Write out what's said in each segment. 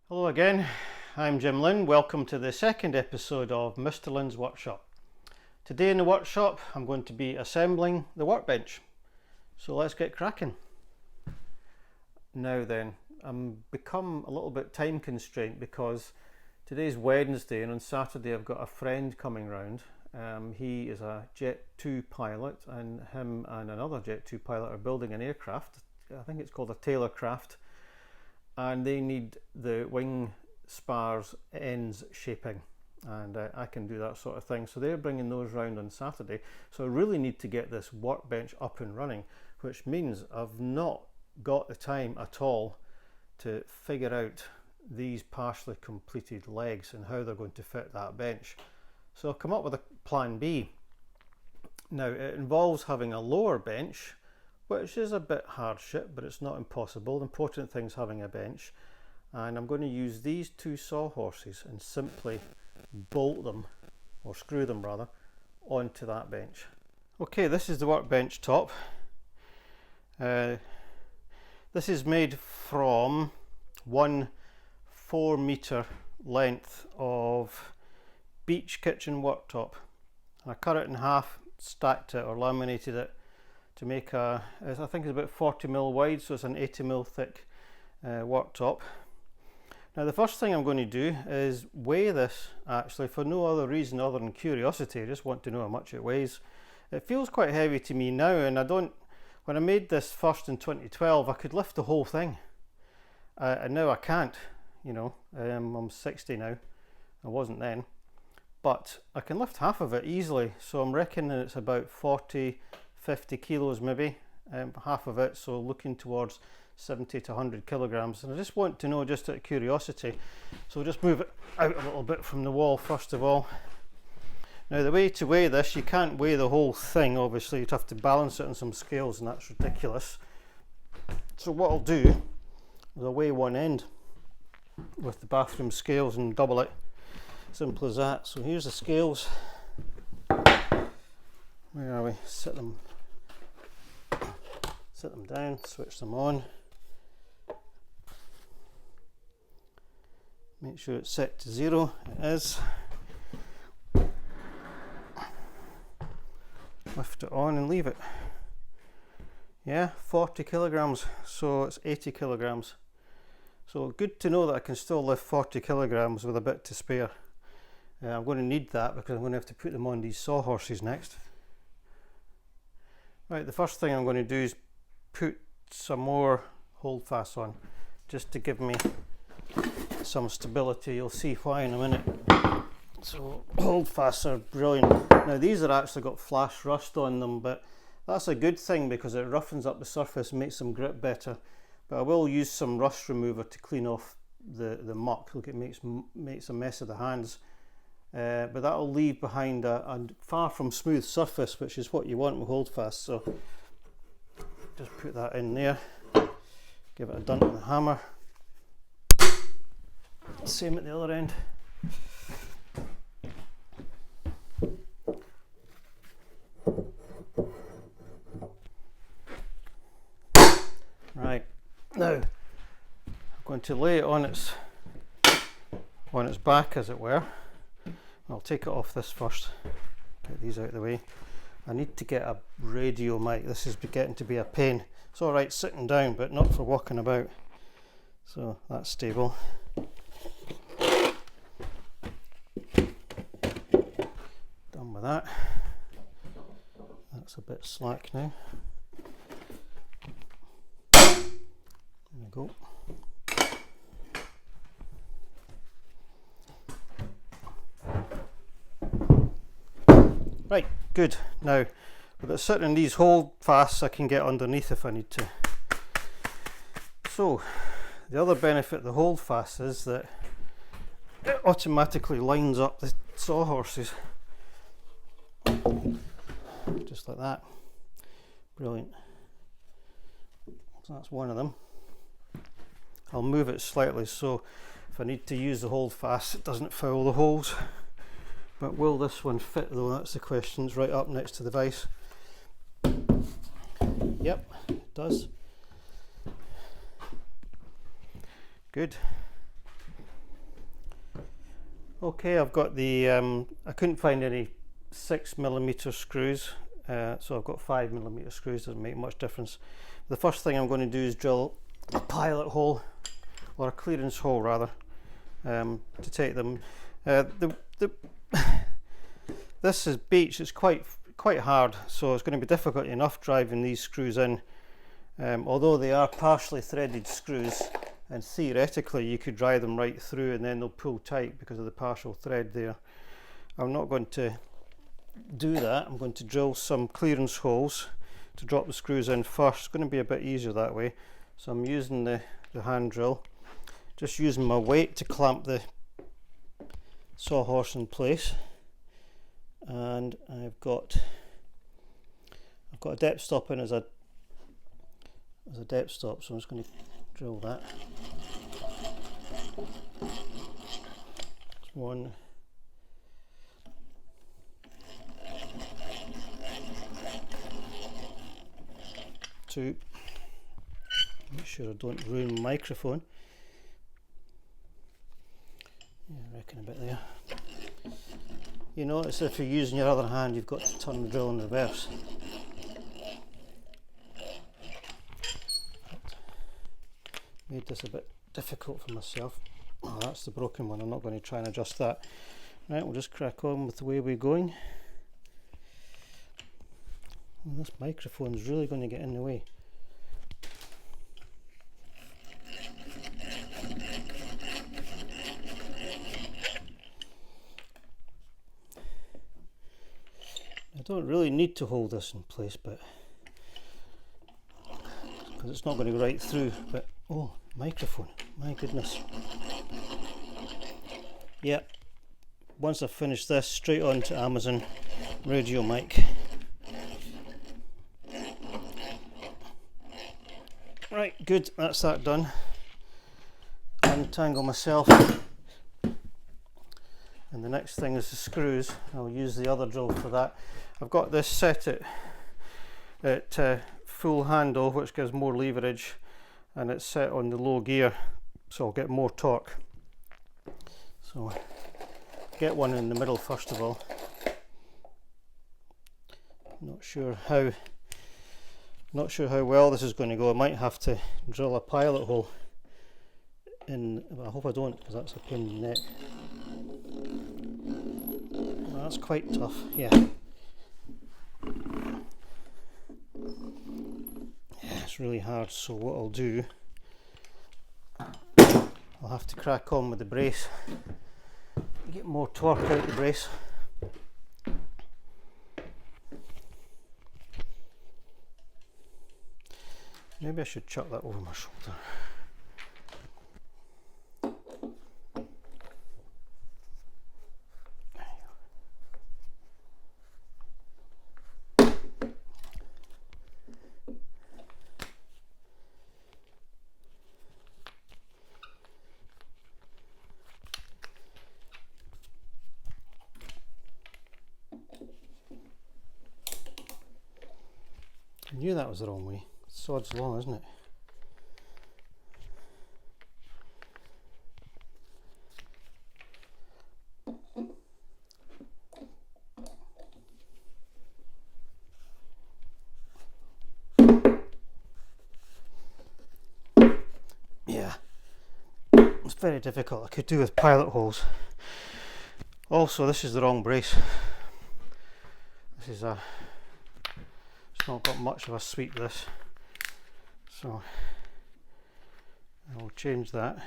Hello again, I'm Jim Lynn. Welcome to the second episode of Mr. Lynn's Workshop. Today in the workshop I'm going to be assembling the workbench. So let's get cracking. Now then, I'm become a little bit time constrained because today's Wednesday and on Saturday I've got a friend coming round. He is a Jet 2 pilot and him and another Jet 2 pilot are building an aircraft. I think it's called a Taylor craft. And they need the wing spars ends shaping, and I can do that sort of thing. So they're bringing those round on Saturday. So I really need to get this workbench up and running, which means I've not got the time at all to figure out these partially completed legs and how they're going to fit that bench. So I've come up with a plan B. Now it involves having a lower bench, which is a bit hardship, but it's not impossible. The important thing is having a bench, and I'm going to use these two sawhorses and simply bolt them, or screw them rather, onto that bench. Okay, this is the workbench top. This is made from one 4-meter length of beech kitchen worktop. I cut it in half, stacked it or laminated it to make I think it's about 40mm wide, so it's an 80mm thick worktop. Now the first thing I'm going to do is weigh this, actually for no other reason other than curiosity. I just want to know how much it weighs. It feels quite heavy to me now, and when I made this first in 2012 I could lift the whole thing, and now I can't. You know, I'm 60 now, I wasn't then, but I can lift half of it easily, so I'm reckoning it's about 50 kilos maybe, half of it, so looking towards 70 to 100 kilograms. And I just want to know, just out of curiosity, so we'll just move it out a little bit from the wall first of all. Now the way to weigh this, you can't weigh the whole thing obviously, you'd have to balance it on some scales and that's ridiculous. So what I'll do is I'll weigh one end with the bathroom scales and double it, simple as that. So here's the scales. Where are we? Set them down, switch them on, make sure it's set to 0. It is. Lift it on and leave it. Yeah, 40 kilograms, so it's 80 kilograms. So good to know that I can still lift 40 kilograms with a bit to spare. I'm going to need that because I'm going to have to put them on these sawhorses next. Right, the first thing I'm going to do is put some more HoldFast on, just to give me some stability. You'll see why in a minute. So HoldFasts are brilliant. Now these are actually got flash rust on them, but that's a good thing because it roughens up the surface and makes them grip better. But I will use some rust remover to clean off the muck. Look, it makes a mess of the hands. But that'll leave behind a far from smooth surface, which is what you want with HoldFast. So just put that in there, give it a dunk with a hammer. Same at the other end. Right, now I'm going to lay it on its back, as it were. I'll take it off this first, get these out of the way. I need to get a radio mic. This is getting to be a pain. It's alright sitting down, but not for walking about. So that's stable. Done with that. That's a bit slack now. There we go. Right, good. Now, with it sitting in these HoldFasts, I can get underneath if I need to. So, the other benefit of the HoldFast is that it automatically lines up the sawhorses. Just like that. Brilliant. So that's one of them. I'll move it slightly so if I need to use the HoldFast, it doesn't foul the holes. But will this one fit though? That's the question. It's right up next to the vise. Yep, it does. Good. Okay, I've got the, I couldn't find any 6mm screws, so I've got 5mm screws. Doesn't make much difference. The first thing I'm going to do is drill a pilot hole, or a clearance hole rather, to take them. This is beech. It's quite hard, so it's going to be difficult enough driving these screws in. Although they are partially threaded screws, and theoretically you could drive them right through and then they'll pull tight because of the partial thread there. I'm not going to do that. I'm going to drill some clearance holes to drop the screws in first. It's going to be a bit easier that way. So I'm using the hand drill, just using my weight to clamp the sawhorse in place, and I've got a depth stop in as a depth stop, so I'm just going to drill that. That's one. Two. Make sure I don't ruin the microphone. Yeah, I reckon a bit there. You notice if you're using your other hand, you've got to turn the drill in reverse. Made this a bit difficult for myself. Oh, that's the broken one. I'm not going to try and adjust that. Right, we'll just crack on with the way we're going. Well, this microphone's really going to get in the way. I don't really need to hold this in place, but because it's not going to go right through. But oh, microphone, my goodness. Yeah, once I've finished this, straight on to Amazon radio mic. Right, good, that's that done. Untangle myself. And the next thing is the screws. I'll use the other drill for that. I've got this set at full handle, which gives more leverage, and it's set on the low gear, so I'll get more torque. So get one in the middle first of all. Not sure how well this is going to go. I might have to drill a pilot hole in, I hope I don't, because that's a pain in the neck. Well, that's quite tough, yeah. Yeah, it's really hard, so what I'll do, I'll have to crack on with the brace, get more torque out the brace. Maybe I should chuck that over my shoulder. I knew that was the wrong way. Sod's law, isn't it? Yeah, it's very difficult. I could do with pilot holes. Also, this is the wrong brace. This is a, it's not got much of a sweep, this. So I'll change that.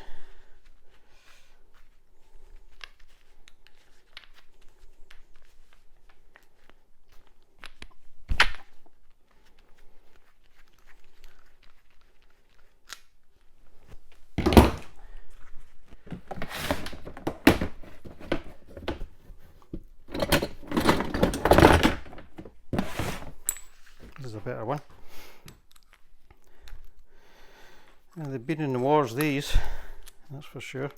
This is a better one. Now, they've been in the wars, these, that's for sure.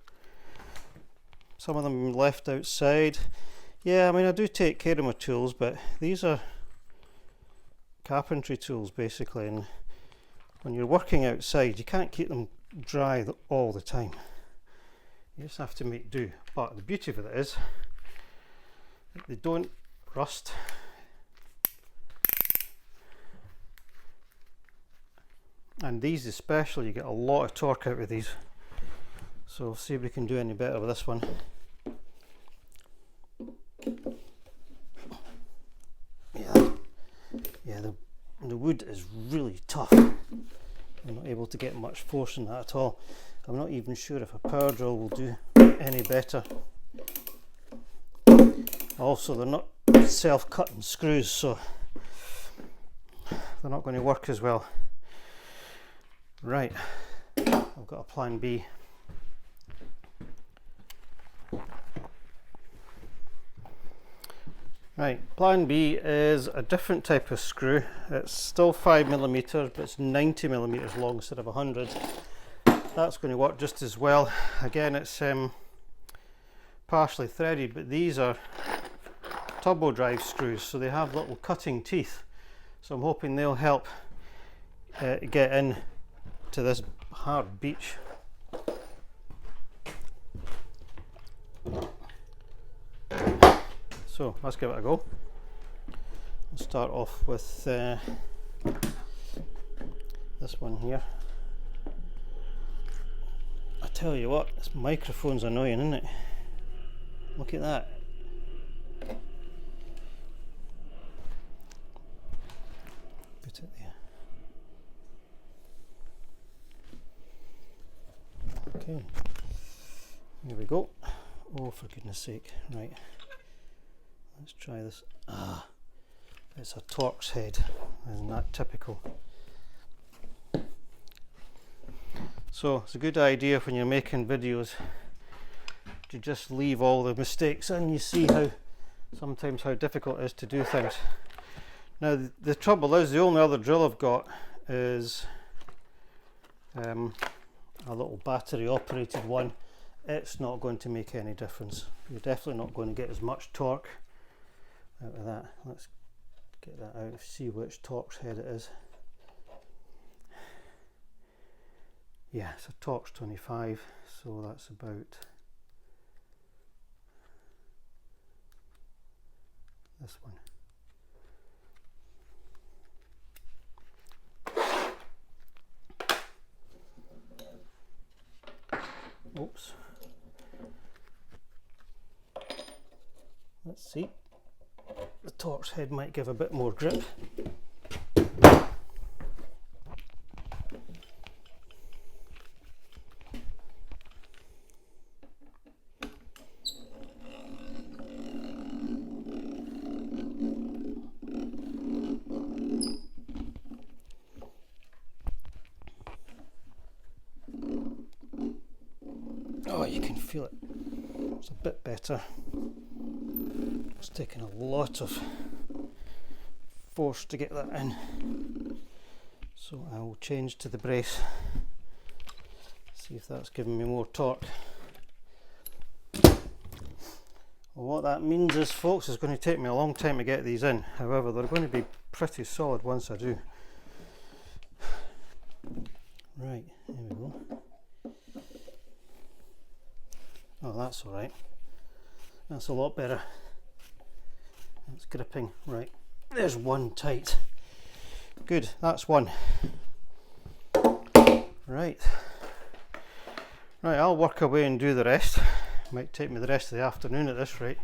Some of them left outside. Yeah, I mean, I do take care of my tools, but these are carpentry tools basically, and when you're working outside you can't keep them dry all the time. You just have to make do. But the beauty of it is they don't rust. And these especially, you get a lot of torque out of these. So we'll see if we can do any better with this one. Yeah, the wood is really tough. I'm not able to get much force in that at all. I'm not even sure if a power drill will do any better. Also, they're not self-cutting screws, so they're not going to work as well. Right, I've got a plan B. Right, plan B is a different type of screw. It's still 5mm, but it's 90mm long instead of 100. That's going to work just as well. Again, it's partially threaded, but these are turbo drive screws, so they have little cutting teeth. So I'm hoping they'll help get in to this hard beach. So let's give it a go. We'll start off with this one here. I tell you what, this microphone's annoying, isn't it? Look at that. Put it there. Okay, here we go. Oh, for goodness sake. Right, let's try this. Ah, it's a Torx head. Isn't that typical? So it's a good idea when you're making videos to just leave all the mistakes in. You see how sometimes how difficult it is to do things. Now the trouble is, the only other drill I've got is a little battery operated one. It's not going to make any difference. You're definitely not going to get as much torque out of that. Let's get that out and see which Torx head it is. Yeah, it's a Torx 25, so that's about this one. Oops. Let's see. The Torx head might give a bit more grip. Oh, you can feel it. It's a bit better. It's taken a lot of force to get that in. So I will change to the brace. See if that's giving me more torque. Well, what that means is, folks, it's going to take me a long time to get these in. However, they're going to be pretty solid once I do. Right, here we go. Oh, that's all right. That's a lot better. It's gripping. Right, there's one tight. Good, that's one. Right. Right, I'll work away and do the rest. Might take me the rest of the afternoon at this rate.